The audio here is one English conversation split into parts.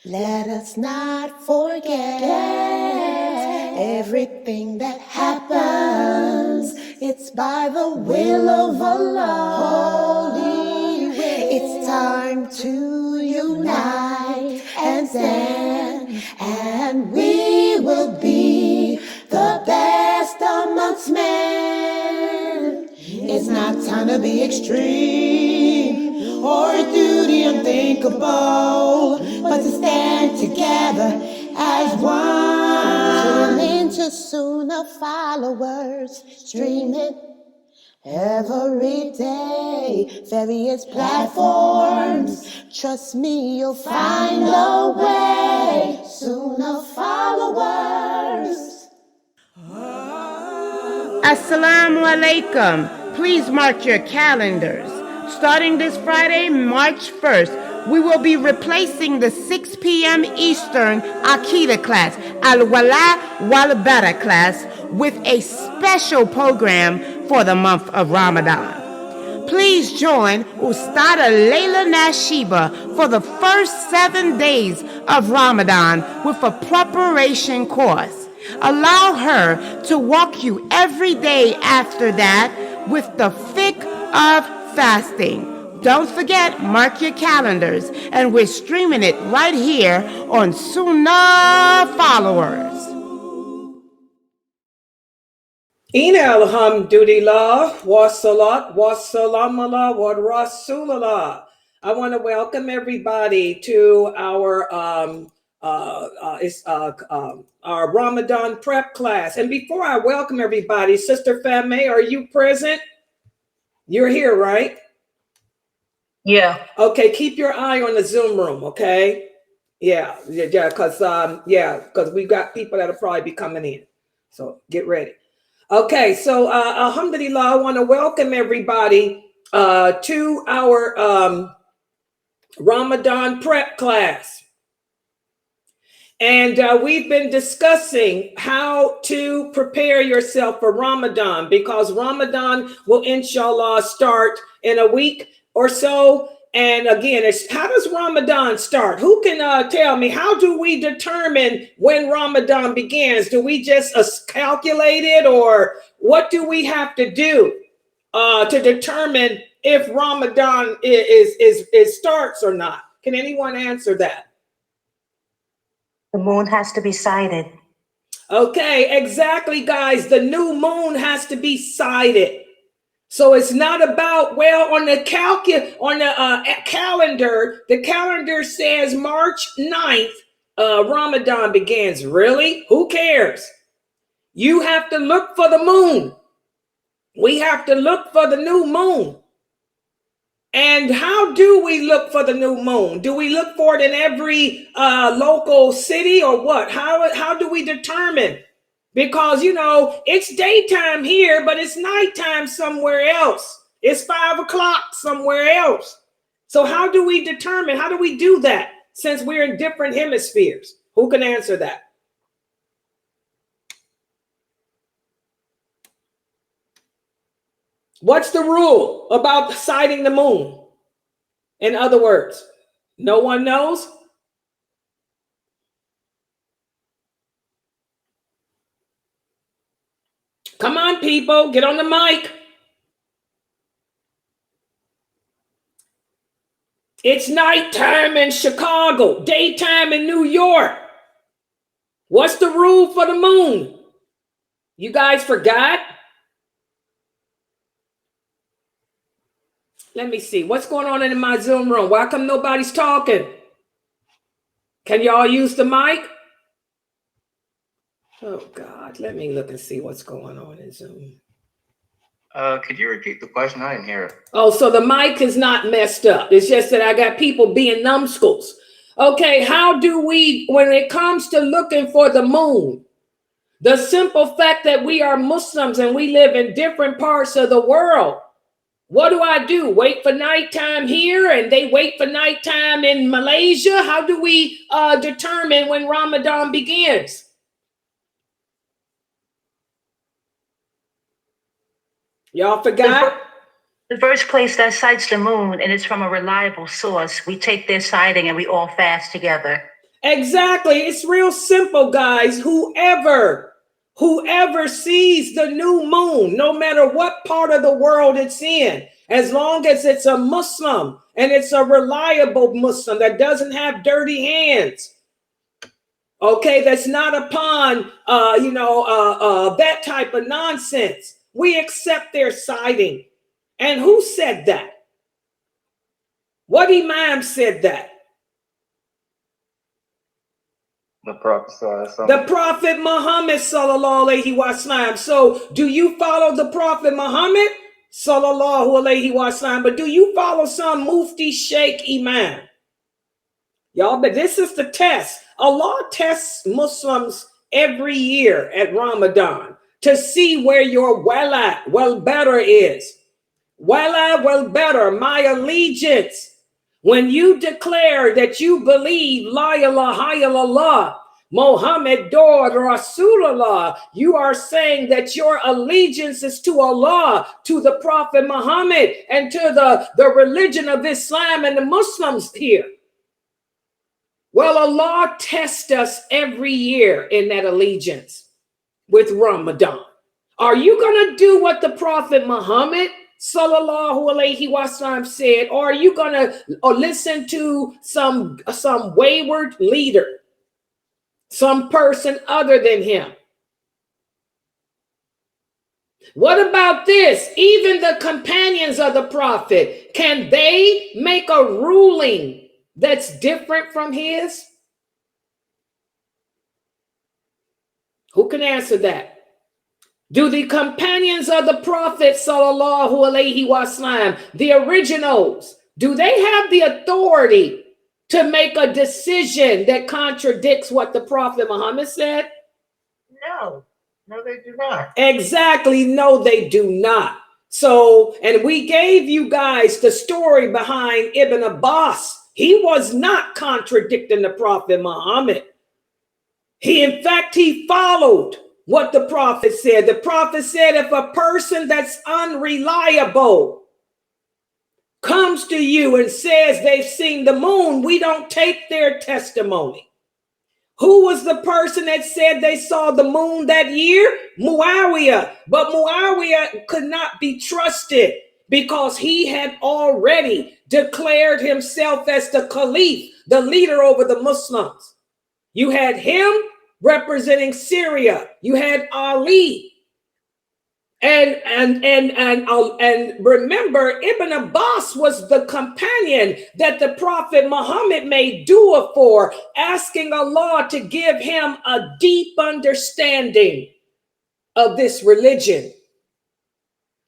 Let us not forget everything that happens. It's by the will of Allah. Holy will. It's time to unite and stand, and we will be the best amongst men. It's not time to be extreme or do the unthinkable, but to stand together as one. Tune into Sunnah followers, stream it every day, various platforms. Trust me, you'll find a way. Sunnah followers. Assalamu alaikum. Please mark your calendars. Starting this Friday, March 1st, we will be replacing the 6 p.m. Eastern Aqidah class, Al-Wala Wal-Bara class, with a special program for the month of Ramadan. Please join Ustadah Laila Nasheeba for the first 7 days of Ramadan with a preparation course. Allow her to walk you every day after that with the fiqh of fasting. Don't forget, mark your calendars, and we're streaming it right here on Sunnahfollowers. Ina alhamdulillah, wa salat, wa salam ala, wa rasulallah. I want to welcome everybody to our Ramadan prep class. And before I welcome everybody, Sister Femme, are you present? You're here, right? Yeah. Okay, keep your eye on the Zoom room, okay? Yeah, because we got people that'll probably be coming in. So get ready. Okay, so alhamdulillah, I want to welcome everybody to our Ramadan prep class. And we've been discussing how to prepare yourself for Ramadan, because Ramadan will inshallah start in a week or so. And again, how does Ramadan start? Who can tell me, how do we determine when Ramadan begins? Do we just calculate it, or what do we have to do to determine if Ramadan is starts or not? Can anyone answer that? The moon has to be sighted. Okay, exactly, guys. The new moon has to be sighted. So it's not about, well, on the calendar, the calendar says March 9th, Ramadan begins. Really? Who cares? You have to look for the moon. We have to look for the new moon. And how do we look for the new moon? Do we look for it in every local city, or what? How do we determine? Because, you know, it's daytime here, but it's nighttime somewhere else. It's 5 o'clock somewhere else. So how do we determine? How do we do that, since we're in different hemispheres? Who can answer that? What's the rule about sighting the moon? In other words, no one knows? Come on, people, get on the mic. It's nighttime in Chicago, daytime in New York. What's the rule for the moon? You guys forgot? Let me see. What's going on in my Zoom room? Why come nobody's talking? Can y'all use the mic? Oh, God. Let me look and see what's going on in Zoom. Could you repeat the question? I didn't hear it. Oh, so the mic is not messed up. It's just that I got people being numbskulls. Okay, how do we, when it comes to looking for the moon, the simple fact that we are Muslims and we live in different parts of the world, what do? Wait for nighttime here and they wait for nighttime in Malaysia? How do we determine when Ramadan begins? Y'all forgot? The first place that sights the moon, and it's from a reliable source, we take their sighting and we all fast together. Exactly. It's real simple, guys. Whoever sees the new moon, no matter what part of the world it's in, as long as it's a Muslim and it's a reliable Muslim that doesn't have dirty hands, okay, that's not upon that type of nonsense, we accept their sighting. And who said that? What imam said that? The Prophet sallallahu The Prophet Muhammad sallallahu alaihi wasallam. So do you follow the Prophet Muhammad sallallahu alaihi wasallam? But do you follow some mufti sheikh imam? Y'all, but this is the test. Allah tests Muslims every year at Ramadan to see where your well better is. Well better, my allegiance. When you declare that you believe La ilaha illallah, Muhammad Rasulullah, you are saying that your allegiance is to Allah, to the Prophet Muhammad, and to the religion of Islam and the Muslims here. Well, Allah tests us every year in that allegiance with Ramadan. Are you going to do what the Prophet Muhammad sallallahu alaihi wasallam said, or are you going to listen to some wayward leader, some person other than him? What about this? Even the companions of the Prophet, can they make a ruling that's different from his? Who can answer that? Do the companions of the Prophet sallallahu alaihi wasallam, the originals, do they have the authority to make a decision that contradicts what the Prophet Muhammad said? No, they do not. Exactly, no, they do not. So, and we gave you guys the story behind Ibn Abbas. He was not contradicting the Prophet Muhammad. In fact, he followed what the Prophet said. The Prophet said, if a person that's unreliable comes to you and says they've seen the moon, we don't take their testimony. Who was the person that said they saw the moon that year? Muawiyah. But Muawiyah could not be trusted because he had already declared himself as the caliph, the leader over the Muslims. You had him representing Syria. You had Ali. And remember, Ibn Abbas was the companion that the Prophet Muhammad made dua for, asking Allah to give him a deep understanding of this religion.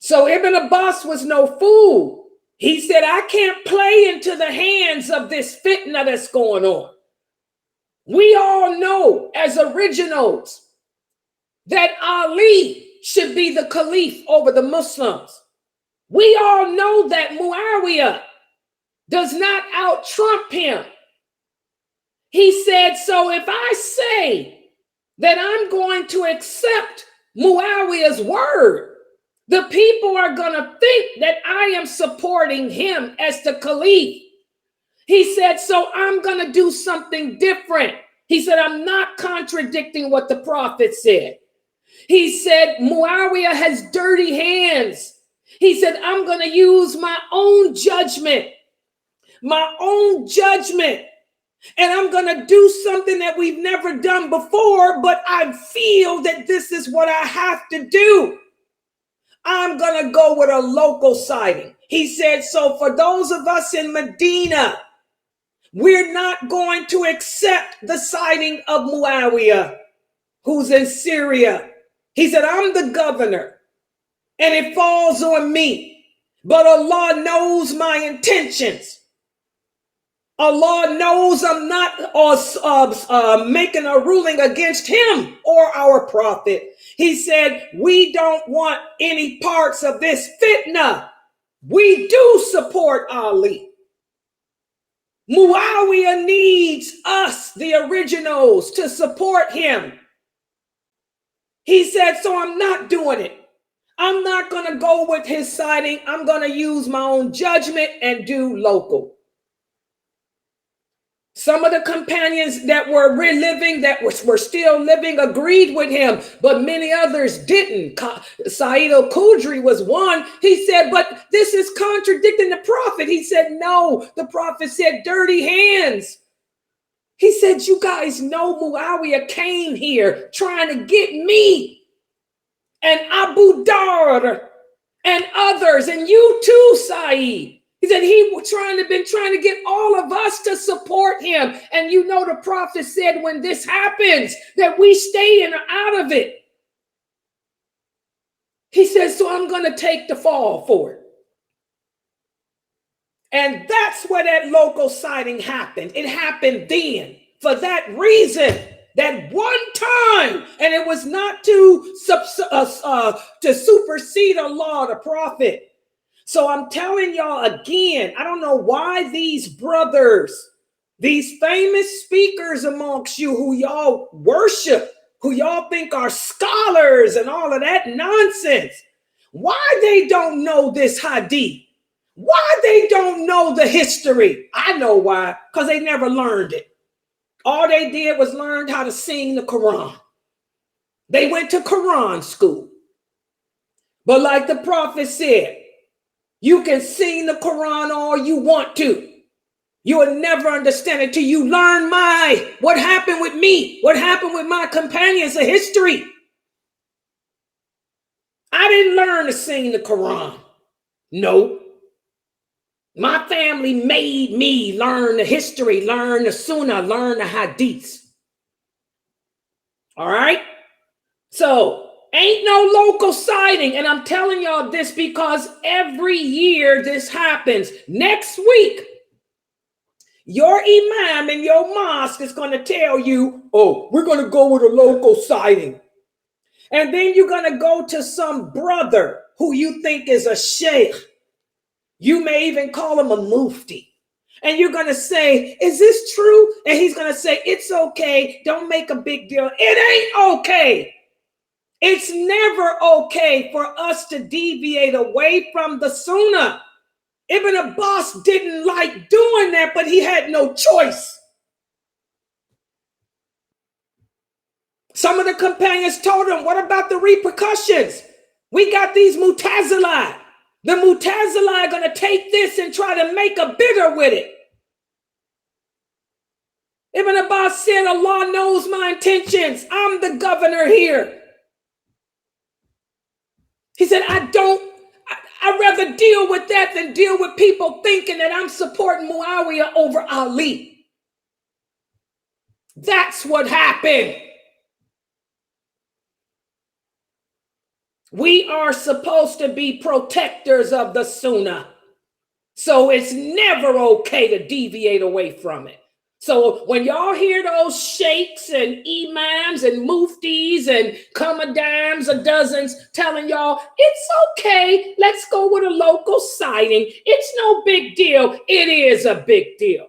So Ibn Abbas was no fool. He said, I can't play into the hands of this fitna that's going on. We all know as originals that Ali should be the caliph over the Muslims. We all know that Muawiyah does not out-trump him. He said, so if I say that I'm going to accept Muawiyah's word, the people are going to think that I am supporting him as the caliph. He said, so I'm going to do something different. He said, I'm not contradicting what the Prophet said. He said, Muawiyah has dirty hands. He said, I'm going to use my own judgment, and I'm going to do something that we've never done before, but I feel that this is what I have to do. I'm going to go with a local sighting. He said, so for those of us in Medina, we're not going to accept the sighting of Muawiyah, who's in Syria. He said, I'm the governor, and it falls on me. But Allah knows my intentions. Allah knows I'm not making a ruling against him or our prophet. He said, we don't want any parts of this fitna. We do support Ali. Muawiyah needs us, the originals, to support him. He said, so I'm not doing it. I'm not going to go with his sighting. I'm going to use my own judgment and do local. Some of the companions that were reliving, that were still living, agreed with him, but many others didn't. Sa'id al-Khudri was one. He said, but this is contradicting the prophet. He said, no, the prophet said, dirty hands. He said, you guys know Muawiyah came here trying to get me and Abu Dar and others, and you too, Sa'id. He said he was been trying to get all of us to support him. And you know, the prophet said when this happens, that we stay in or out of it. He says, so I'm going to take the fall for it. And that's where that local sighting happened. It happened then for that reason, that one time. And it was not to supersede a law, the prophet. So I'm telling y'all again, I don't know why these brothers, these famous speakers amongst you who y'all worship, who y'all think are scholars and all of that nonsense, why they don't know this hadith, why they don't know the history. I know why, because they never learned it. All they did was learn how to sing the Quran. They went to Quran school. But like the prophet said, you can sing the Quran all you want to. You will never understand it till you learn what happened with me, what happened with my companions, the history. I didn't learn to sing the Quran. No. My family made me learn the history, learn the Sunnah, learn the hadiths. All right? So, ain't no local sighting. And I'm telling y'all this because every year this happens. Next week, your imam in your mosque is going to tell you, oh, we're going to go with a local sighting. And then you're going to go to some brother who you think is a sheikh. You may even call him a mufti. And you're going to say, is this true? And he's going to say, it's okay. Don't make a big deal. It ain't okay. It's never okay for us to deviate away from the Sunnah. Ibn Abbas didn't like doing that, but he had no choice. Some of the companions told him, what about the repercussions? We got these Mu'tazila. The Mu'tazila are going to take this and try to make a bitter with it. Ibn Abbas said, Allah knows my intentions. I'm the governor here. He said, I'd rather deal with that than deal with people thinking that I'm supporting Muawiyah over Ali. That's what happened. We are supposed to be protectors of the Sunnah. So it's never okay to deviate away from it. So when y'all hear those sheikhs and imams and muftis and commandams or dozens telling y'all, it's okay, let's go with a local sighting. It's no big deal. It is a big deal.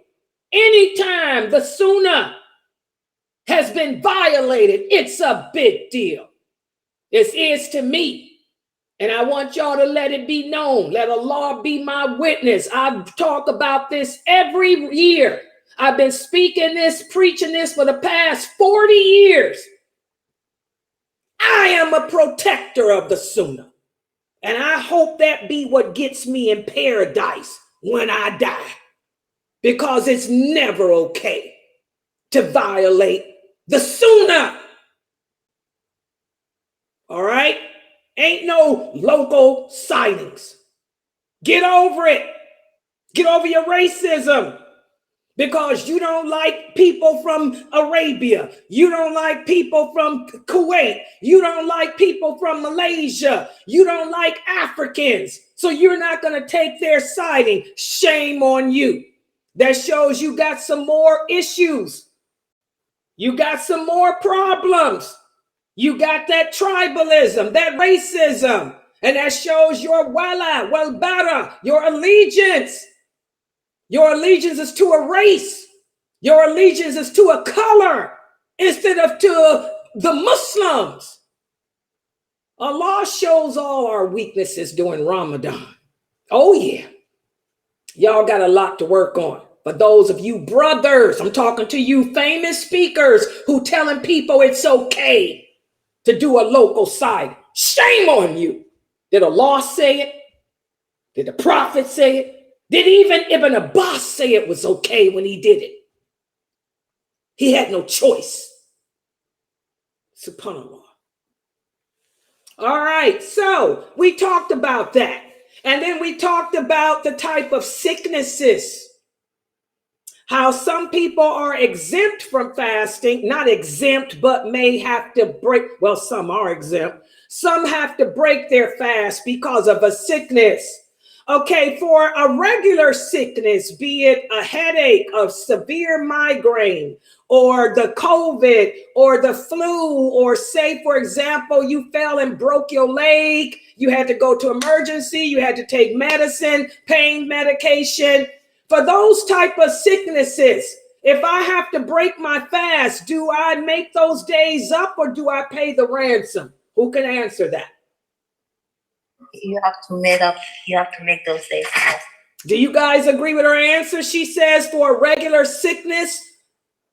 Anytime the Sunnah has been violated, it's a big deal. This is to me. And I want y'all to let it be known. Let Allah be my witness. I talk about this every year. I've been speaking this, preaching this for the past 40 years. I am a protector of the Sunnah. And I hope that be what gets me in paradise when I die. Because it's never okay to violate the Sunnah. All right? Ain't no local sightings. Get over it. Get over your racism. Because you don't like people from Arabia. You don't like people from Kuwait. You don't like people from Malaysia. You don't like Africans. So you're not going to take their sighting. Shame on you. That shows you got some more issues. You got some more problems. You got that tribalism, that racism. And that shows your wala, walbara, your allegiance. Your allegiance is to a race. Your allegiance is to a color instead of to the Muslims. Allah shows all our weaknesses during Ramadan. Oh yeah. Y'all got a lot to work on. But those of you brothers, I'm talking to you famous speakers who telling people it's okay to do a local side. Shame on you. Did Allah say it? Did the Prophet say it? Did even Ibn Abbas say it was okay when he did it? He had no choice. SubhanAllah. All right, so we talked about that. And then we talked about the type of sicknesses. How some people are exempt from fasting, not exempt, but may have to break. Well, some are exempt. Some have to break their fast because of a sickness. Okay, for a regular sickness, be it a headache, a severe migraine, or the COVID, or the flu, or say, for example, you fell and broke your leg, you had to go to emergency, you had to take medicine, pain medication. For those type of sicknesses, if I have to break my fast, do I make those days up or do I pay the ransom? Who can answer that? You have to make up. You have to make those days. Do you guys agree with her answer? She says for a regular sickness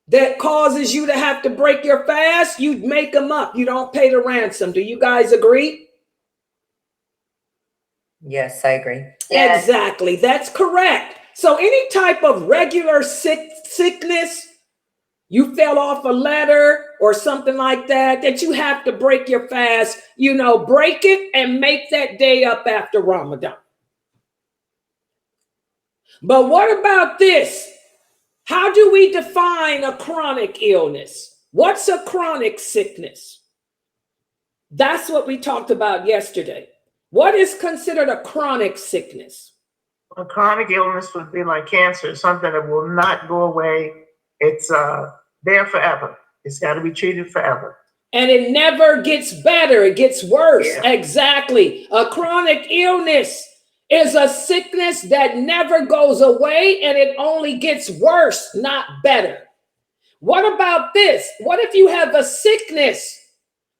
that causes you to have to break your fast, you make them up. You don't pay the ransom. Do you guys agree? Yes, I agree. Yes. Exactly. That's correct. So any type of regular sickness, you fell off a ladder or something like that, that you have to break your fast, break it and make that day up after Ramadan. But what about this? How do we define a chronic illness? What's a chronic sickness? That's what we talked about yesterday. What is considered a chronic sickness? A chronic illness would be like cancer, something that will not go away. It's there forever. It's got to be treated forever. And it never gets better. It gets worse. Yeah. Exactly. A chronic illness is a sickness that never goes away and it only gets worse, not better. What about this? What if you have a sickness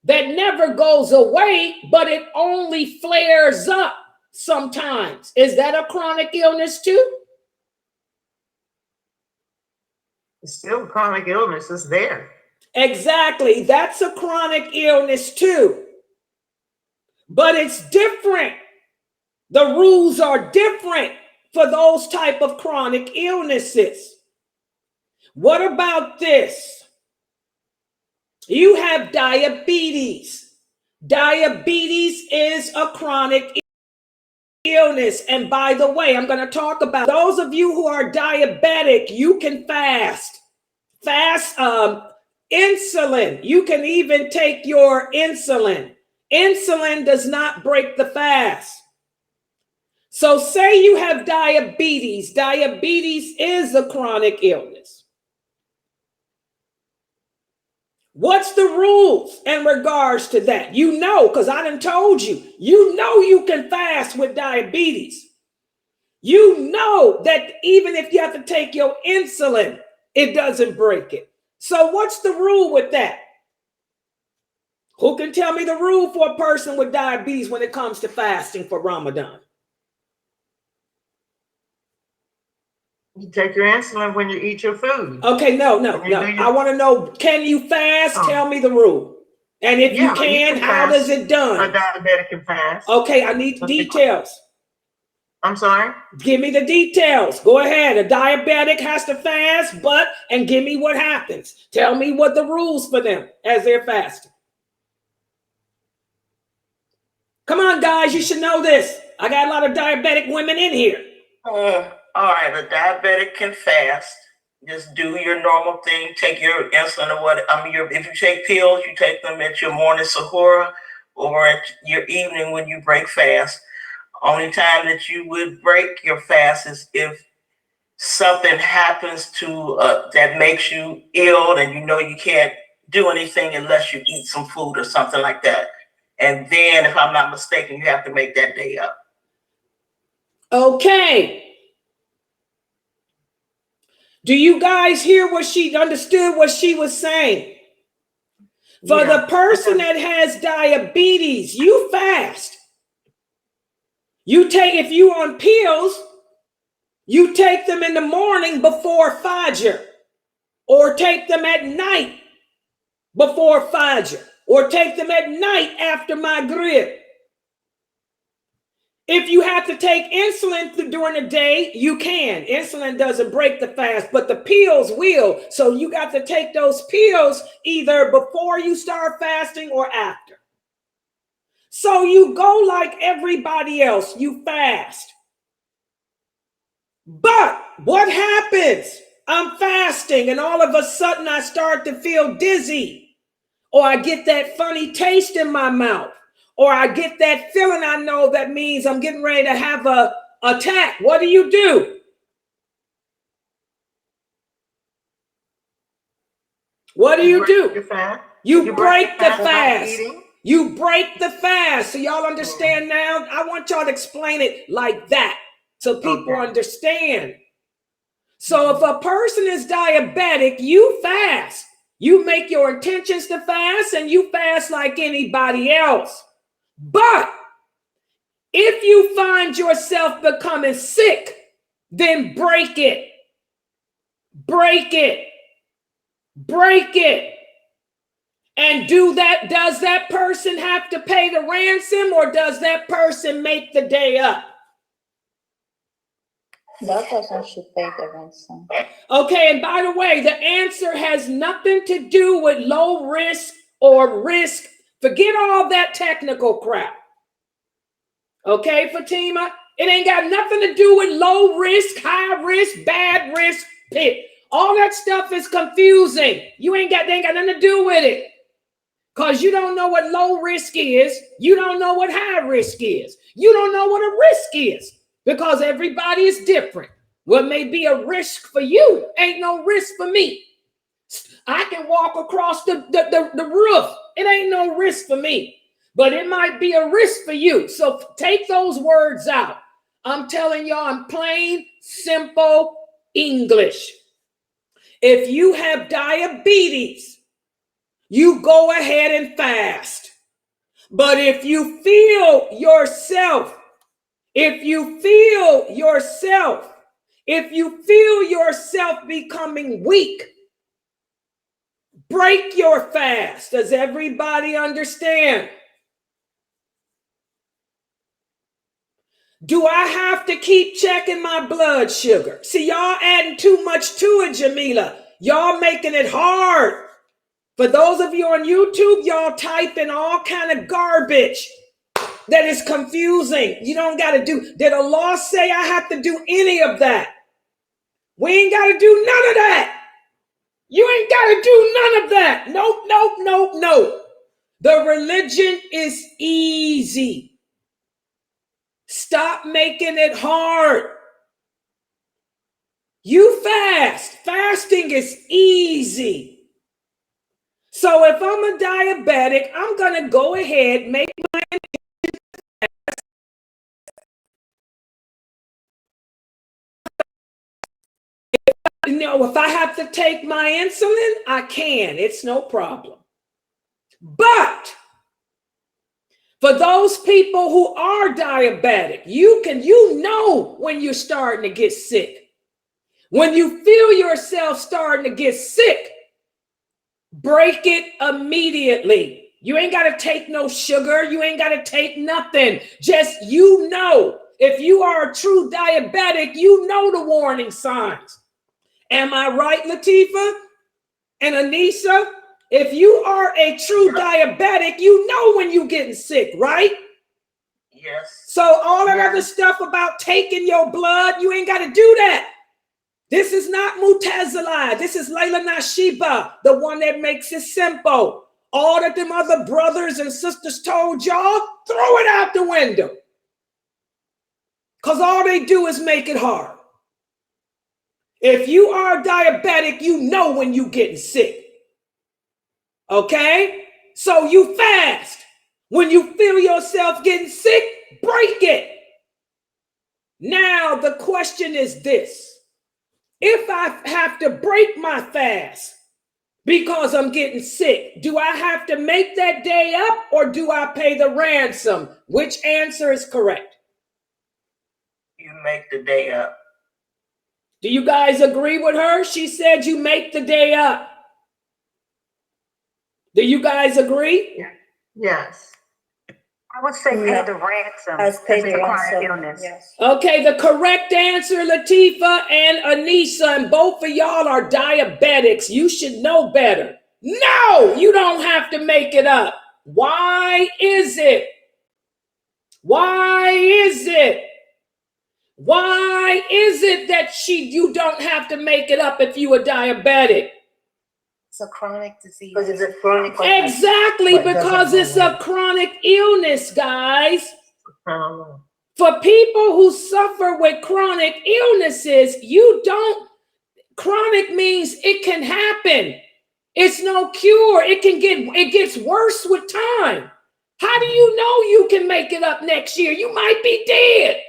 that never goes away, but it only flares up sometimes? Is that a chronic illness too? It's still chronic illness. It's there. Exactly. That's a chronic illness too. But it's different. The rules are different for those type of chronic illnesses. What about this? You have diabetes. Diabetes is a chronic illness. And by the way, I'm going to talk about those of you who are diabetic, you can fast. Insulin. You can even take your insulin. Insulin does not break the fast. So say you have diabetes. Diabetes is a chronic illness. What's the rules in regards to that? Because I done told you, you can fast with diabetes. You know that even if you have to take your insulin, it doesn't break it. So what's the rule with that? Who can tell me the rule for a person with diabetes when it comes to fasting for Ramadan? You take your insulin when you eat your food. Okay, no. I want to know, can you fast? Tell me the rule. And if you can, how does it done? A diabetic can fast. Okay, I need details. I'm sorry? Give me the details. Go ahead. A diabetic has to fast, and give me what happens. Tell me what the rules for them as they're fasting. Come on, guys, you should know this. I got a lot of diabetic women in here. All right, a diabetic can fast. Just do your normal thing. Take your insulin or what. If you take pills, you take them at your morning sahur or at your evening when you break fast. Only time that you would break your fast is if something happens to that makes you ill and you can't do anything unless you eat some food or something like that. And then, if I'm not mistaken, you have to make that day up. Okay. Do you guys hear what she understood what she was saying? For the person that has diabetes, you fast. You take, if you on pills, You take them in the morning before Fajr, or take them at night before Fajr, or take them at night after Maghrib. If you have to take insulin during the day, you can. Insulin doesn't break the fast, but the pills will. So you got to take those pills either before you start fasting or after. So you go like everybody else, you fast. But what happens? I'm fasting and all of a sudden I start to feel dizzy, or I get that funny taste in my mouth, or I get that feeling. I know that means I'm getting ready to have a attack. What do? You What do? You break the fast. You break the fast. So y'all understand now? I want y'all to explain it like that so people understand. So if a person is diabetic, you fast. You make your intentions to fast and you fast like anybody else. But if you find yourself becoming sick, then break it. Break it. Break it. And does that person have to pay the ransom, or does that person make the day up? That person should pay the ransom. Okay, and by the way, the answer has nothing to do with low risk or risk. Forget all that technical crap. Okay, Fatima? It ain't got nothing to do with low risk, high risk, bad risk, pit. All that stuff is confusing. They ain't got nothing to do with it. Because you don't know what low risk is. You don't know what high risk is. You don't know what a risk is. Because everybody is different. What may be a risk for you ain't no risk for me. I can walk across the roof. It ain't no risk for me. But it might be a risk for you. So take those words out. I'm telling y'all in plain, simple English. If you have diabetes, you go ahead and fast. But if you feel yourself becoming weak, break your fast. Does everybody understand? Do I have to keep checking my blood sugar? See, y'all adding too much to it, Jamila. Y'all making it hard. For those of you on YouTube, y'all typing all kind of garbage that is confusing. You don't got to do. Did Allah say I have to do any of that? We ain't got to do none of that. You ain't got to do none of that. Nope, nope, nope, nope. The religion is easy. Stop making it hard. You fast. Fasting is easy. So if I'm a diabetic, I'm going to go ahead, make my fast. If I have to take my insulin, I can. It's no problem. But for those people who are diabetic, you know when you're starting to get sick. When you feel yourself starting to get sick, break it immediately. You ain't got to take no sugar. You ain't got to take nothing. Just, if you are a true diabetic, you know the warning signs. Am I right, Latifa and Anissa? If you are a true diabetic, you know when you're getting sick, right? Yes. So all that other stuff about taking your blood, you ain't got to do that. This is not Mutazila. This is Laila Nasheeba, the one that makes it simple. All that them other brothers and sisters told y'all, throw it out the window. Because all they do is make it hard. If you are diabetic, you know when you're getting sick. Okay? So you fast. When you feel yourself getting sick, break it. Now the question is this. If I have to break my fast because I'm getting sick, do I have to make that day up or do I pay the ransom? Which answer is correct? You make the day up. Do you guys agree with her? She said you make the day up. Do you guys agree? Yes. I would say pay the ransom. As pay the It's a chronic ransom. illness. Yes. Okay, the correct answer, Latifa and Anissa, and both of y'all are diabetics. You should know better. No, you don't have to make it up. Why is it? Why is it? Why is it that you don't have to make it up if you are diabetic? It's a chronic disease. Because it's a chronic. Exactly, because it's a chronic illness, guys. For people who suffer with chronic illnesses, chronic means it can happen. It's no cure. It gets worse with time. How do you know you can make it up next year? You might be dead.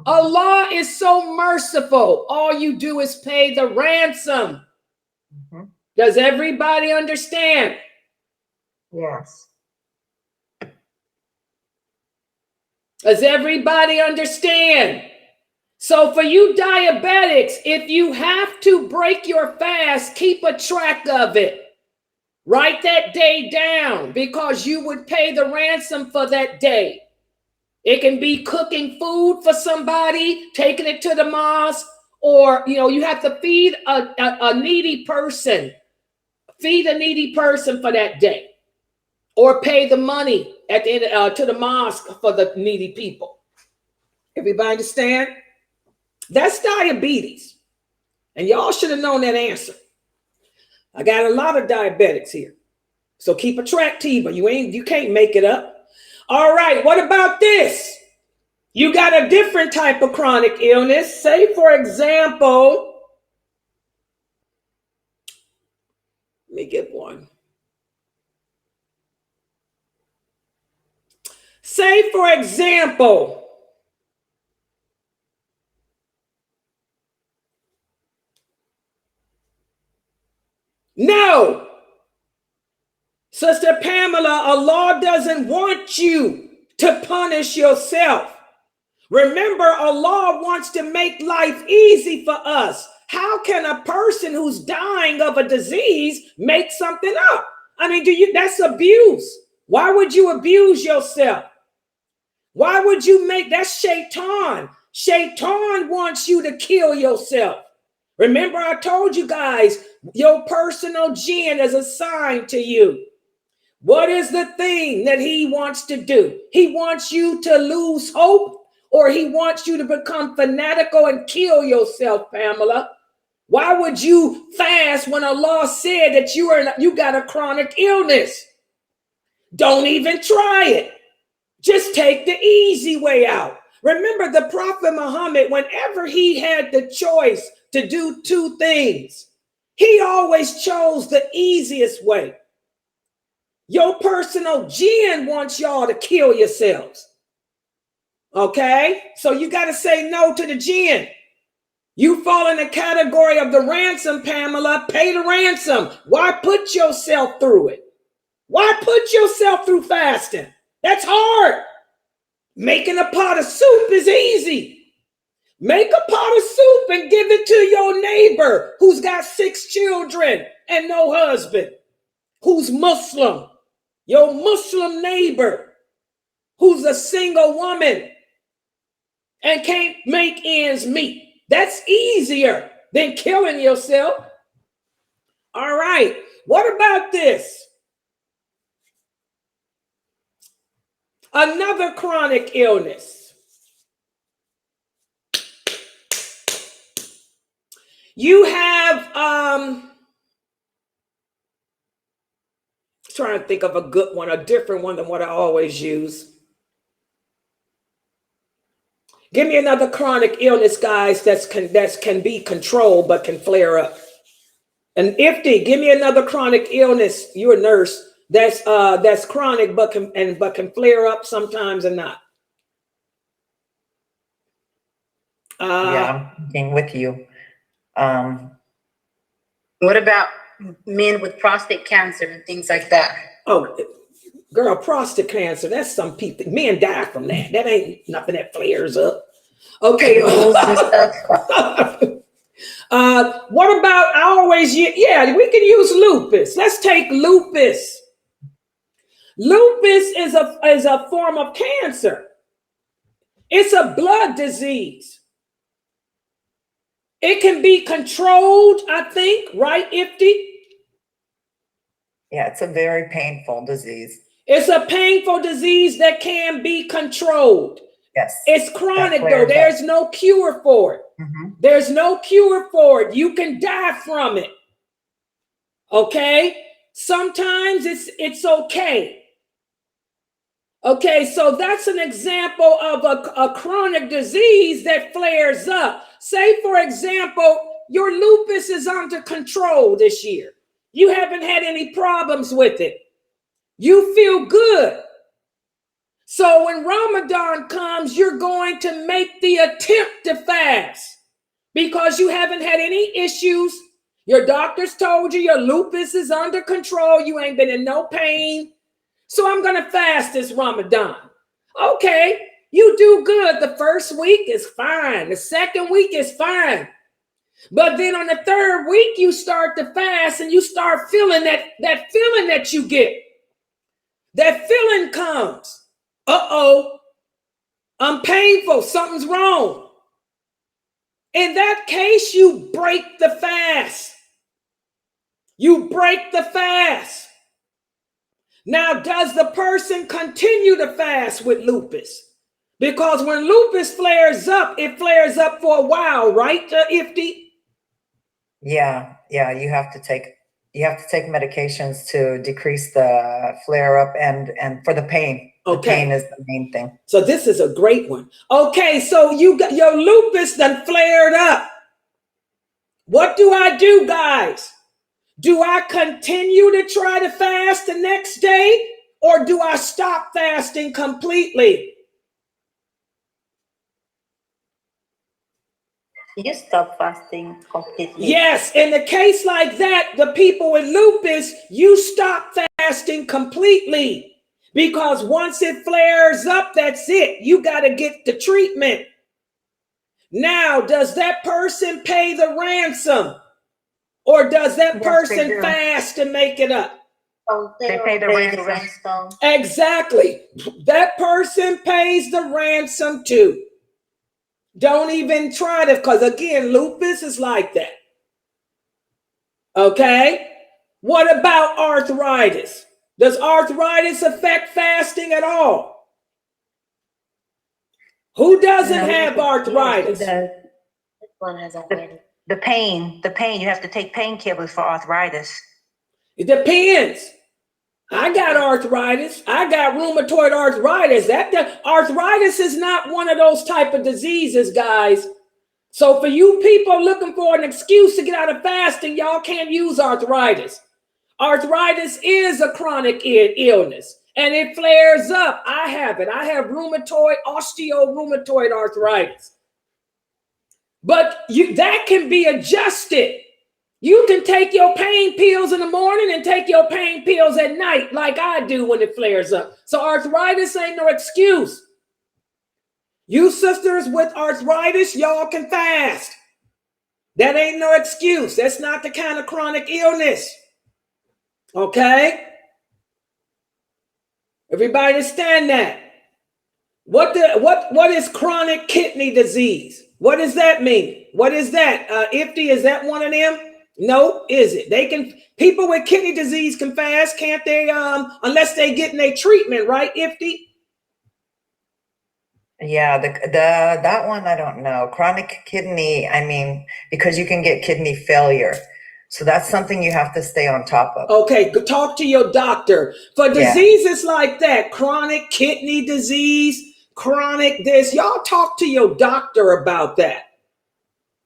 Allah is so merciful. All you do is pay the ransom. Does everybody understand? Yes. Does everybody understand? So for you diabetics, if you have to break your fast, keep a track of it. Write that day down because you would pay the ransom for that day. It can be cooking food for somebody, taking it to the mosque, or you have to feed a needy person. Feed a needy person for that day, or pay the money at the end to the mosque for the needy people. Everybody understand? That's diabetes, and y'all should have known that answer. I got a lot of diabetics here, so keep a track, Tiba. You can't make it up. All right, what about this? You got a different type of chronic illness. Say, for example, let me get one. Say, for example, no, Sister Pamela, Allah doesn't want you to punish yourself. Remember, Allah wants to make life easy for us. How can a person who's dying of a disease make something up? I mean, that's abuse. Why would you abuse yourself? Why would you make that? Shaitan? Shaitan wants you to kill yourself. Remember, I told you guys, your personal jinn is assigned to you. What is the thing that he wants to do? He wants you to lose hope, or he wants you to become fanatical and kill yourself, Pamela. Why would you fast when Allah said that you got a chronic illness? Don't even try it. Just take the easy way out. Remember, the Prophet Muhammad, whenever he had the choice to do two things, he always chose the easiest way. Your personal jinn wants y'all to kill yourselves. Okay? So you got to say no to the jinn. You fall in the category of the ransom, Pamela. Pay the ransom. Why put yourself through it? Why put yourself through fasting? That's hard. Making a pot of soup is easy. Make a pot of soup and give it to your neighbor who's got 6 children and no husband, who's Muslim. Your Muslim neighbor who's a single woman and can't make ends meet. That's easier than killing yourself. All right. What about this? Another chronic illness. You have, trying to think of a good one, a different one than what I always use. Give me another chronic illness, guys, that can be controlled but can flare up. And Ifti, give me another chronic illness. You're a nurse. That's chronic but can flare up sometimes and not. Yeah, I'm thinking with you. What about men with prostate cancer and things like that? Oh, girl, prostate cancer. That's some people. Men die from that. That ain't nothing that flares up. Okay. What about, yeah, we can use lupus. Let's take lupus. Lupus is a form of cancer. It's a blood disease. It can be controlled, I think, right, Ifti? Yeah, it's a very painful disease. It's a painful disease that can be controlled. Yes. It's chronic, though. There's no cure for it. There's no cure for it. You can die from it. Okay? Sometimes it's okay. Okay, so that's an example of a chronic disease that flares up. Say, for example, your lupus is under control this year. You haven't had any problems with it. You feel good. So when Ramadan comes, you're going to make the attempt to fast because you haven't had any issues. Your doctors told you your lupus is under control. You ain't been in no pain. So I'm going to fast this Ramadan. Okay, you do good. The first week is fine. The second week is fine. But then on the third week, you start to fast and you start feeling that feeling that you get. That feeling comes. Uh-oh, I'm painful. Something's wrong. In that case, you break the fast. You break the fast. Now, does the person continue to fast with lupus? Because when lupus flares up, it flares up for a while, right, Ifti? Yeah, you have to take medications to decrease the flare up and for the pain. Okay. The pain is the main thing. So this is a great one. Okay, so you got your lupus done flared up. What do I do, guys? Do I continue to try to fast the next day, or do I stop fasting completely? You stop fasting completely. Yes, in a case like that, the people with lupus, you stop fasting completely because once it flares up, that's it. You got to get the treatment. Now, does that person pay the ransom? Or does that person fast to make it up? Oh, they pay the ransom. Exactly. That person pays the ransom too. Don't even try to, because again, lupus is like that. Okay? What about arthritis? Does arthritis affect fasting at all? Who doesn't have arthritis? This one has already. The pain, you have to take painkillers for arthritis. It depends. I got arthritis. I got rheumatoid arthritis. Arthritis is not one of those type of diseases, guys. So for you people looking for an excuse to get out of fasting, y'all can't use arthritis. Arthritis is a chronic illness and it flares up. I have it. I have osteorheumatoid arthritis. But that can be adjusted. You can take your pain pills in the morning and take your pain pills at night like I do when it flares up. So arthritis ain't no excuse. You sisters with arthritis, y'all can fast. That ain't no excuse. That's not the kind of chronic illness. Okay? Everybody understand that? What is chronic kidney disease? What does that mean? What is that? Ifti, is that one of them? No, is it? People with kidney disease can fast, can't they? Unless they getting their treatment, right, Ifti? Yeah, that one I don't know. Chronic kidney, I mean, because you can get kidney failure. So that's something you have to stay on top of. Okay, talk to your doctor. For diseases like that, chronic kidney disease, chronic this, y'all talk to your doctor about that.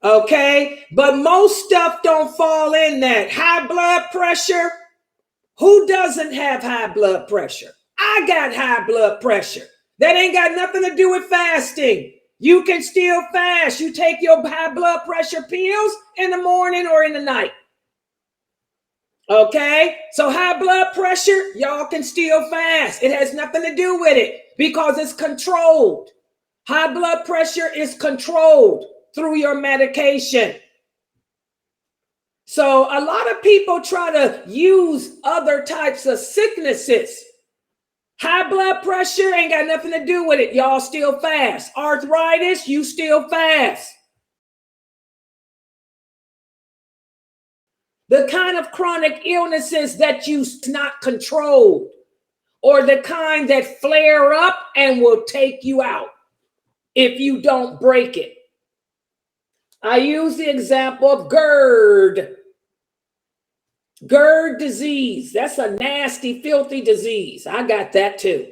Okay, but most stuff don't fall in that. High blood pressure. Who doesn't have high blood pressure? I got high blood pressure. That ain't got nothing to do with fasting. You can still fast. You take your high blood pressure pills in the morning or in the night. Okay, so high blood pressure, y'all can still fast. It has nothing to do with it because it's controlled. High blood pressure is controlled through your medication. So a lot of people try to use other types of sicknesses. High blood pressure ain't got nothing to do with it. Y'all still fast. Arthritis, you still fast. The kind of chronic illnesses that you not controlled, or the kind that flare up and will take you out if you don't break it. I use the example of GERD. GERD disease. That's a nasty, filthy disease. I got that too.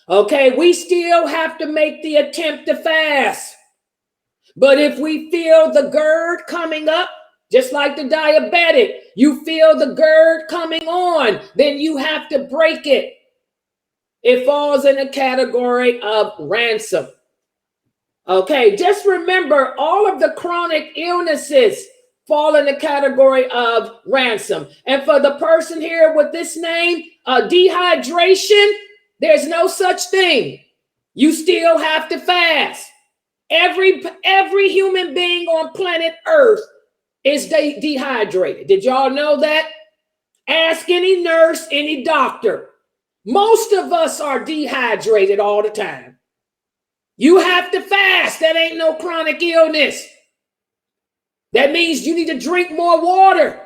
Okay, we still have to make the attempt to fast. But if we feel the GERD coming up, just like the diabetic, you feel the GERD coming on, then you have to break it. It falls in a category of ransom. Okay, just remember all of the chronic illnesses fall in the category of ransom. And for the person here with this name, dehydration, there's no such thing. You still have to fast. Every human being on planet Earth is dehydrated. Did y'all know that? Ask any nurse, any doctor. Most of us are dehydrated all the time. You have to fast. That ain't no chronic illness. That means you need to drink more water.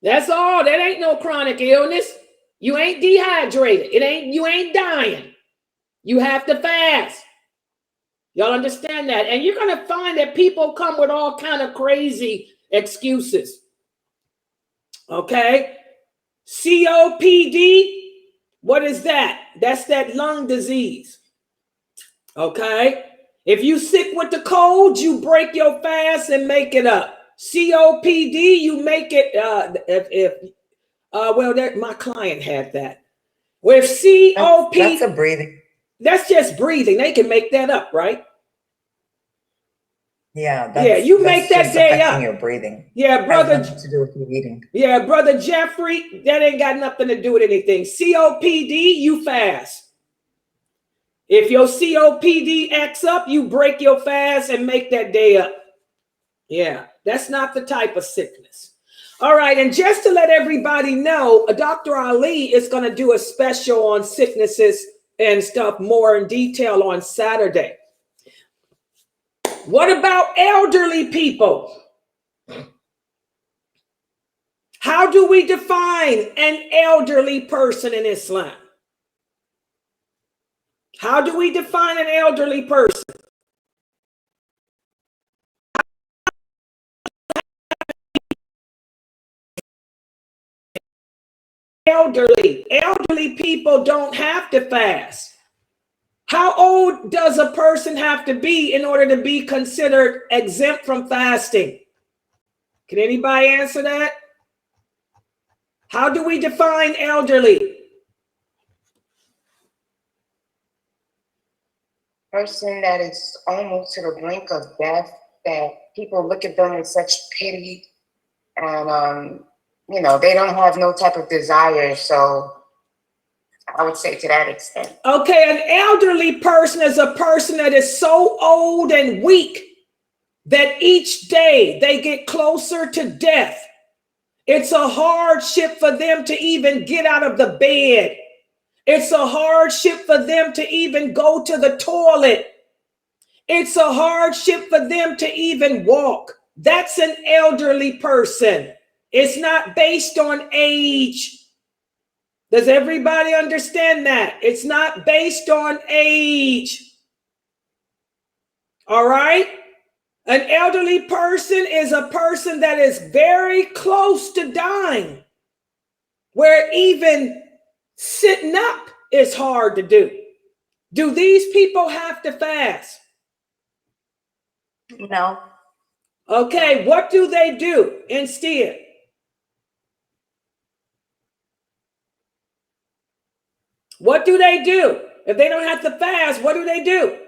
That's all. That ain't no chronic illness. You ain't dehydrated. You ain't dying. You have to fast. Y'all understand that? And you're going to find that people come with all kind of crazy excuses. Okay? COPD, what is that? That's that lung disease. Okay? If you sick with the cold, you break your fast and make it up. COPD, you make it, my client had that. With COPD. That's a breathing. That's just breathing. They can make that up, right? Yeah, you make that day up. Your breathing. Yeah, brother. Has nothing to do with you eating. Yeah, brother Jeffrey, that ain't got nothing to do with anything. COPD, you fast. If your COPD acts up, you break your fast and make that day up. Yeah, that's not the type of sickness. All right, and just to let everybody know, Dr. Ali is going to do a special on sicknesses and stuff more in detail on Saturday. What about elderly people? How do we define an elderly person in Islam? How do we define an elderly person? Elderly people don't have to fast. How old does a person have to be in order to be considered exempt from fasting? Can anybody answer that? How do we define elderly? Person that is almost to the brink of death, that people look at them with such pity, and they don't have no type of desire. So I would say to that extent. Okay, an elderly person is a person that is so old and weak that each day they get closer to death. It's a hardship for them to even get out of the bed. It's a hardship for them to even go to the toilet. It's a hardship for them to even walk. That's an elderly person. It's not based on age. Does everybody understand that? It's not based on age. All right? An elderly person is a person that is very close to dying, where even sitting up is hard to do. Do these people have to fast? No. Okay, what do they do instead? What do they do? If they don't have to fast, what do they do?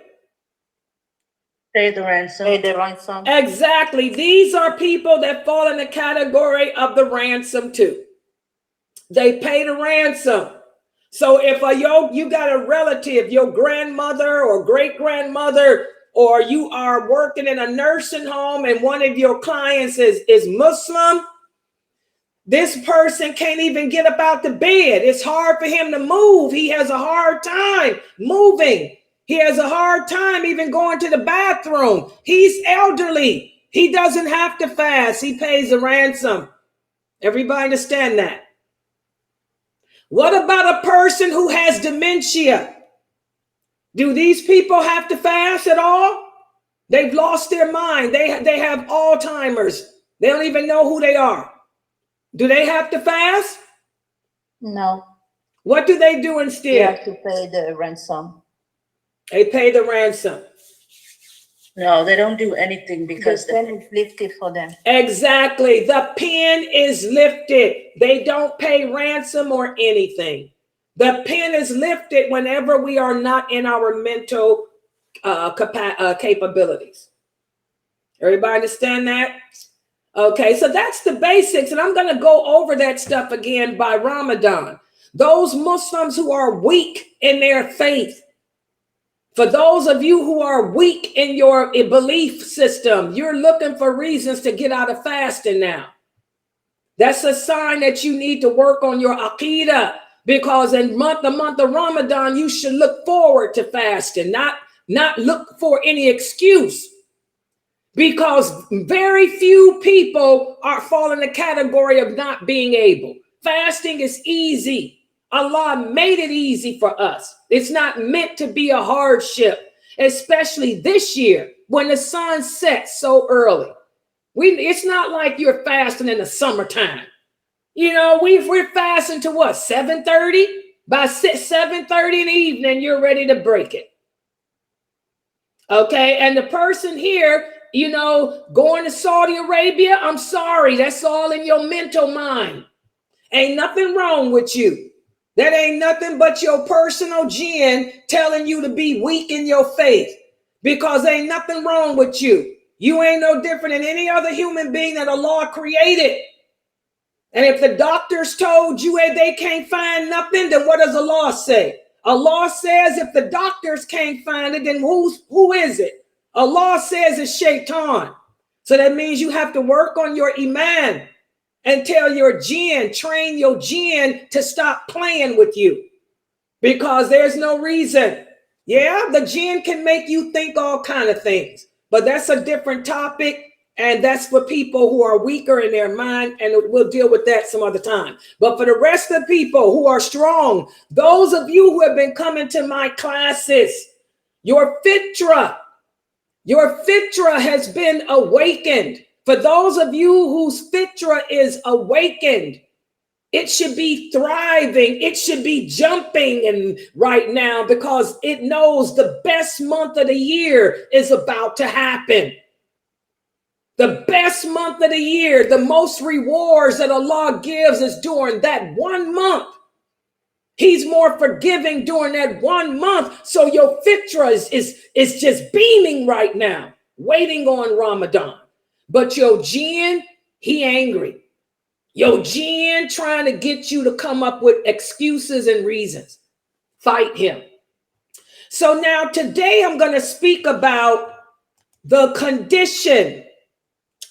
Pay the ransom. Pay the ransom. Exactly. These are people that fall in the category of the ransom too. They pay the ransom. So if you got a relative, your grandmother or great grandmother, or you are working in a nursing home and one of your clients is Muslim, this person can't even get up out the bed. It's hard for him to move. He has a hard time moving. He has a hard time even going to the bathroom. He's elderly. He doesn't have to fast. He pays a ransom. Everybody understand that? What about a person who has dementia? Do these people have to fast at all? They've lost their mind. They have Alzheimer's. They don't even know who they are. Do they have to fast? No. What do they do instead? They have to pay the ransom. They pay the ransom. No, they don't do anything because the pen is lifted for them. Exactly. The pen is lifted. They don't pay ransom or anything. The pen is lifted whenever we are not in our mental capabilities. Everybody understand that? Okay, so that's the basics, and I'm going to go over that stuff again by Ramadan. Those Muslims who are weak in their faith, for those of you who are weak in your belief system, you're looking for reasons to get out of fasting now. That's a sign that you need to work on your aqidah, because in the month of Ramadan, you should look forward to fasting, not look for any excuse. Because very few people are falling in the category of not being able. Fasting is easy. Allah made it easy for us. It's not meant to be a hardship, especially this year when the sun sets so early. It's not like you're fasting in the summertime. You know, we're fasting to what, 7:30? By 7:30 in the evening, you're ready to break it. Okay, and the person here, you know, going to Saudi Arabia, I'm sorry, that's all in your mental mind. Ain't nothing wrong with you. That ain't nothing but your personal jinn telling you to be weak in your faith, because ain't nothing wrong with you. You ain't no different than any other human being that Allah created. And if the doctors told you they can't find nothing, then what does Allah say? Allah says if the doctors can't find it, then who is it? Allah says it's shaitan. So that means you have to work on your iman and tell your jinn, train your jinn to stop playing with you, because there's no reason. Yeah, the jinn can make you think all kind of things, but that's a different topic. And that's for people who are weaker in their mind, and we'll deal with that some other time. But for the rest of the people who are strong, those of you who have been coming to my classes, your fitra has been awakened. For those of you whose fitra is awakened, it should be thriving. It should be jumping and right now, because it knows the best month of the year is about to happen. The best month of the year, the most rewards that Allah gives is during that 1 month. He's more forgiving during that 1 month. So your fitra is just beaming right now, waiting on Ramadan. But your jinn, he angry. Your jinn trying to get you to come up with excuses and reasons. Fight him. So now today I'm going to speak about the condition.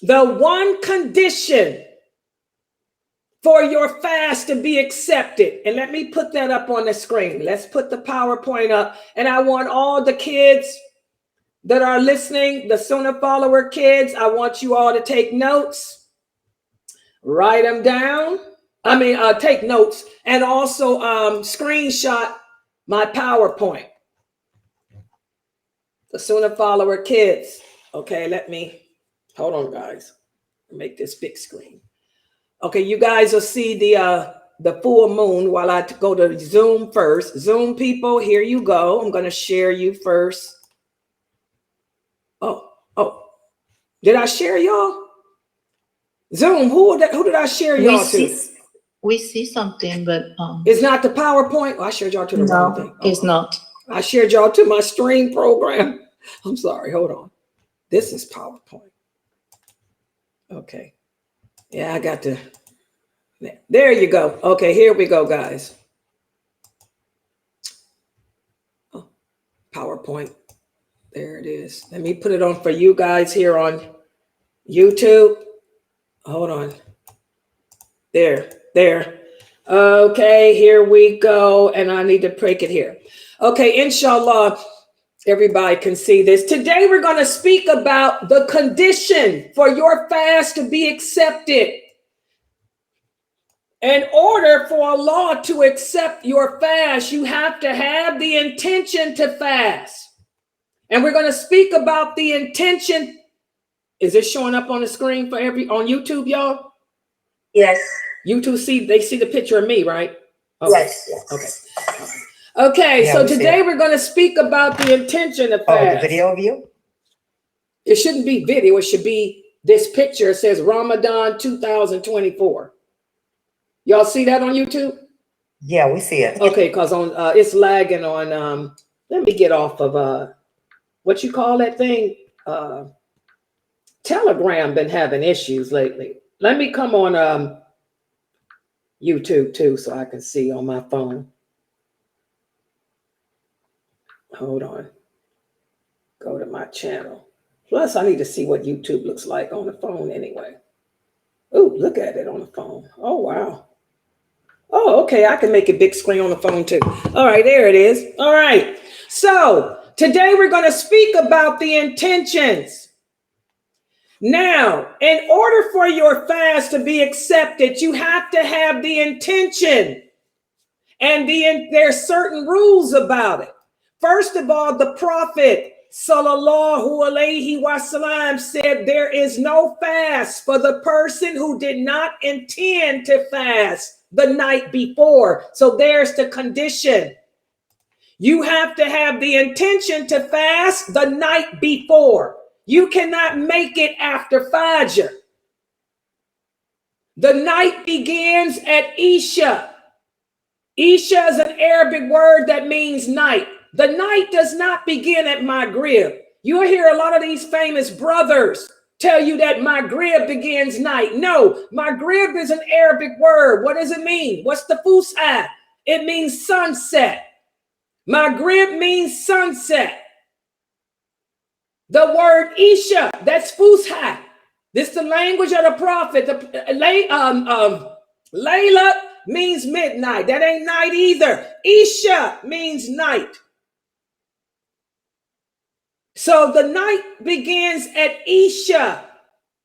The one condition for your fast to be accepted. And let me put that up on the screen. Let's put the PowerPoint up. And I want all the kids that are listening, the Sunnah follower kids, I want you all to take notes. Write them down. Take notes, and also screenshot my PowerPoint. The Sunnah follower kids. Okay, hold on, guys. Make this big screen. Okay, you guys will see the full moon while I go to Zoom first. Zoom people, here you go. I'm going to share you first. Oh, did I share y'all? Zoom, who did I share y'all to? We see something, but it's not the PowerPoint. I shared y'all to the wrong thing. It's not. I shared y'all to my stream program. I'm sorry. Hold on. This is PowerPoint. Okay. Yeah, I got to. There you go. Okay, here we go, guys. PowerPoint. There it is. Let me put it on for you guys here on YouTube. Hold on. There. Okay, here we go. And I need to break it here. Okay, inshallah, everybody can see this. Today, we're going to speak about the condition for your fast to be accepted. In order for Allah to accept your fast, you have to have the intention to fast. And we're going to speak about the intention. Is it showing up on the screen for on YouTube, y'all? Yes. YouTube they see the picture of me, right? Okay. Yes. Okay, Yeah, so today we're going to speak about the intention of fast. Oh, the video view? It shouldn't be video. It should be this picture. It says Ramadan 2024. Y'all see that on YouTube? Yeah, we see it. Okay, because on it's lagging on let me get off of what you call that thing? Telegram been having issues lately. Let me come on YouTube too so I can see on my phone. Hold on. Go to my channel. Plus, I need to see what YouTube looks like on the phone anyway. Oh, look at it on the phone. Oh, wow. Oh, okay. I can make it big screen on the phone too. All right, there it is. All right. So today we're going to speak about the intentions. Now, in order for your fast to be accepted, you have to have the intention. And there's certain rules about it. First of all, the Prophet sallallahu alaihi wasallam said there is no fast for the person who did not intend to fast the night before. So there's the condition. You have to have the intention to fast the night before. You cannot make it after Fajr. The night begins at Isha. Isha is an Arabic word that means night. The night does not begin at Maghrib. You'll hear a lot of these famous brothers tell you that Maghrib begins night. No, Maghrib is an Arabic word. What does it mean? What's the fusha? It means sunset. Maghrib means sunset. The word Isha, that's fusha. This is the language of the Prophet. Layla means midnight. That ain't night either. Isha means night. So the night begins at Isha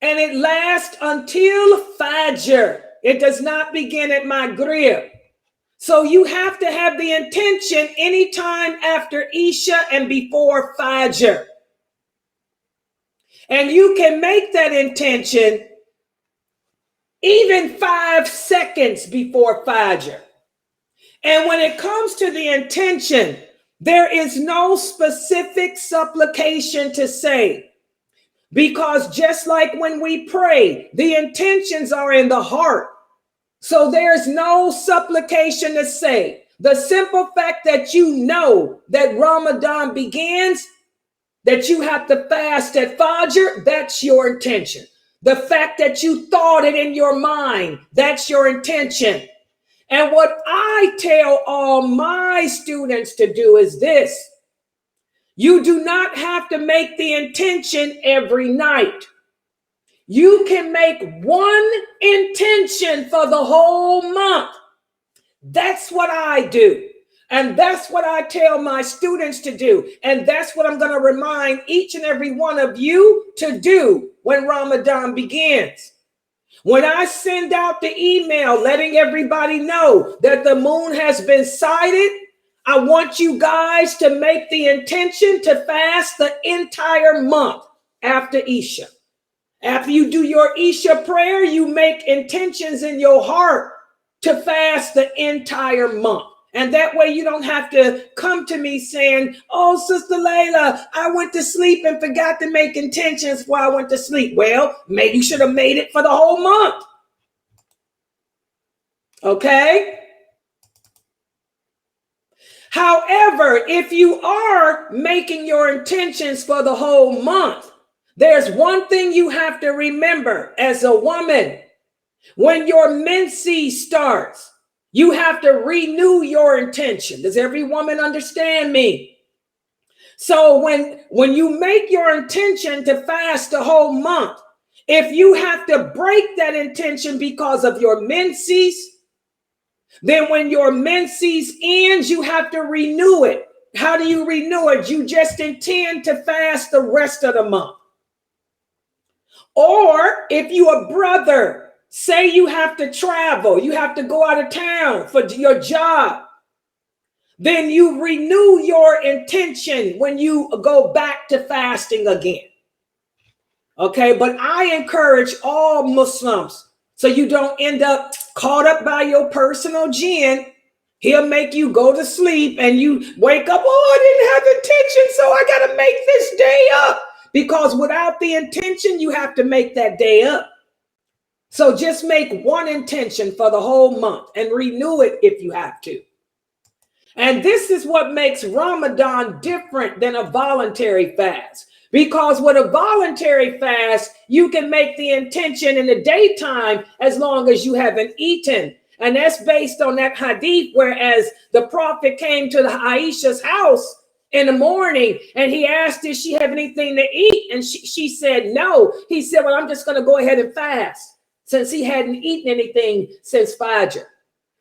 and it lasts until Fajr. It does not begin at Maghrib. So you have to have the intention anytime after Isha and before Fajr. And you can make that intention even 5 seconds before Fajr. And when it comes to the intention, there is no specific supplication to say, because just like when we pray, the intentions are in the heart. So there's no supplication to say. The simple fact that you know that Ramadan begins, that you have to fast at Fajr, that's your intention. The fact that you thought it in your mind, that's your intention. And what I tell all my students to do is this. You do not have to make the intention every night. You can make one intention for the whole month. That's what I do. And that's what I tell my students to do. And that's what I'm going to remind each and every one of you to do when Ramadan begins. When I send out the email letting everybody know that the moon has been sighted, I want you guys to make the intention to fast the entire month after Isha. After you do your Isha prayer, you make intentions in your heart to fast the entire month. And that way you don't have to come to me saying, oh, Sister Laila, I went to sleep and forgot to make intentions while I went to sleep. Well, maybe you should have made it for the whole month. Okay? However, if you are making your intentions for the whole month, there's one thing you have to remember as a woman. When your menses starts, you have to renew your intention. Does every woman understand me? So when you make your intention to fast the whole month, if you have to break that intention because of your menses, then when your menses ends, you have to renew it. How do you renew it? You just intend to fast the rest of the month. Or if you a brother, say you have to travel, you have to go out of town for your job, then you renew your intention when you go back to fasting again. Okay, but I encourage all Muslims so you don't end up caught up by your personal jinn. He'll make you go to sleep and you wake up, oh, I didn't have intention, so I got to make this day up. Because without the intention, you have to make that day up. So just make one intention for the whole month and renew it if you have to. And this is what makes Ramadan different than a voluntary fast. Because with a voluntary fast, you can make the intention in the daytime as long as you haven't eaten. And that's based on that hadith, whereas the prophet came to the Aisha's house in the morning and he asked, did she have anything to eat? And she said, no. He said, well, I'm just going to go ahead and fast since he hadn't eaten anything since Fajr.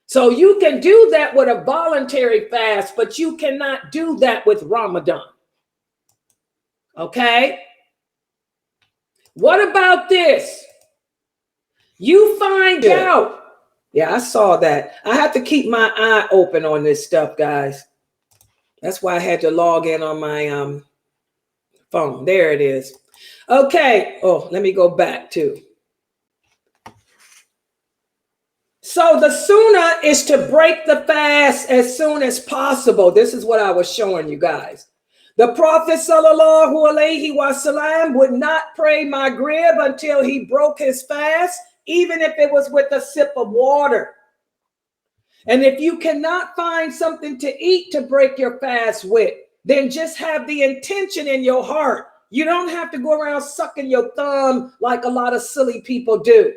So you can do that with a voluntary fast, but you cannot do that with Ramadan. Okay? What about this? You find out. Yeah, I saw that. I have to keep my eye open on this stuff, guys. That's why I had to log in on my phone. There it is. Okay. Oh, let me go back to. So the sunnah is to break the fast as soon as possible. This is what I was showing you guys. The Prophet sallallahu alaihi wasallam would not pray Maghrib until he broke his fast, even if it was with a sip of water. And if you cannot find something to eat to break your fast with, then just have the intention in your heart. You don't have to go around sucking your thumb like a lot of silly people do.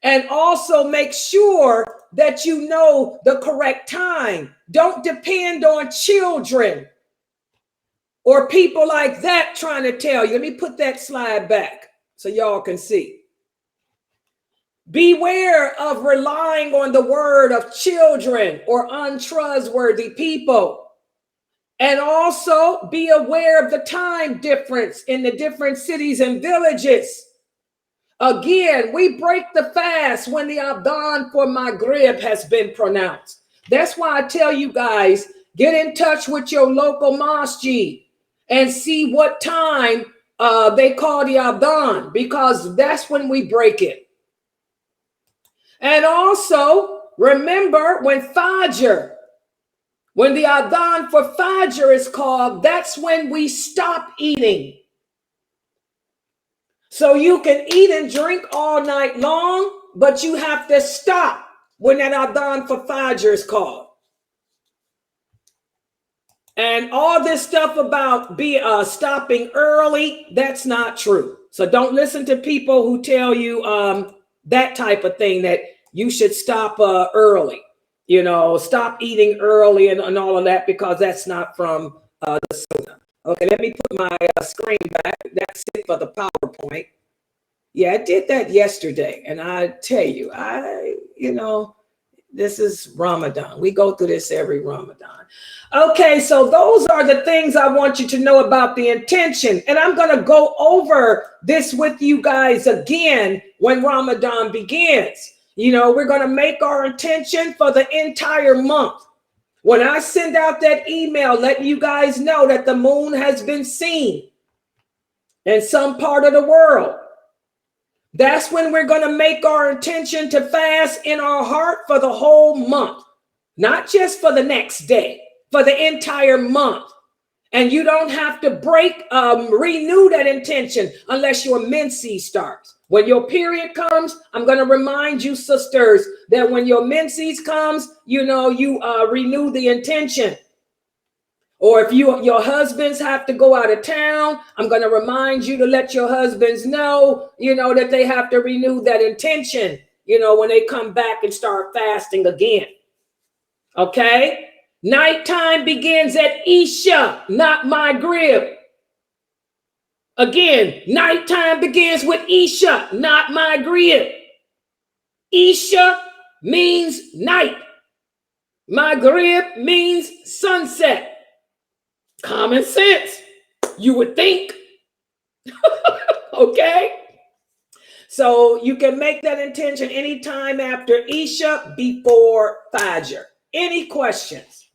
And also make sure that you know the correct time. Don't depend on children or people like that trying to tell you. Let me put that slide back so y'all can see. Beware of relying on the word of children or untrustworthy people. And also be aware of the time difference in the different cities and villages. Again, we break the fast when the Adhan for Maghrib has been pronounced. That's why I tell you guys, get in touch with your local masjid and see what time they call the Adhan, because that's when we break it. And also, remember when Fajr, when the Adhan for Fajr is called, that's when we stop eating. So you can eat and drink all night long, but you have to stop when that Adhan for Fajr is called. And all this stuff about stopping early, that's not true. So don't listen to people who tell you that type of thing, that you should stop early, you know, stop eating early and all of that, because that's not from the Sunnah. Okay, let me put my screen back. That's it for the PowerPoint. Yeah, I did that yesterday. And I tell you, this is Ramadan. We go through this every Ramadan. Okay, so those are the things I want you to know about the intention. And I'm going to go over this with you guys again when Ramadan begins. You know, we're going to make our intention for the entire month. When I send out that email letting you guys know that the moon has been seen in some part of the world, that's when we're going to make our intention to fast in our heart for the whole month, not just for the next day, for the entire month. And you don't have to renew that intention unless your menses starts. When your period comes, I'm going to remind you, sisters, that when your menses comes, you renew the intention. Or if your husbands have to go out of town, I'm going to remind you to let your husbands know, that they have to renew that intention, when they come back and start fasting again. Okay? Nighttime begins at Isha, not Maghrib. Again, nighttime begins with Isha, not Maghrib. Isha means night. Maghrib means sunset. Common sense, you would think. Okay? So you can make that intention anytime after Isha, before Fajr. Any questions?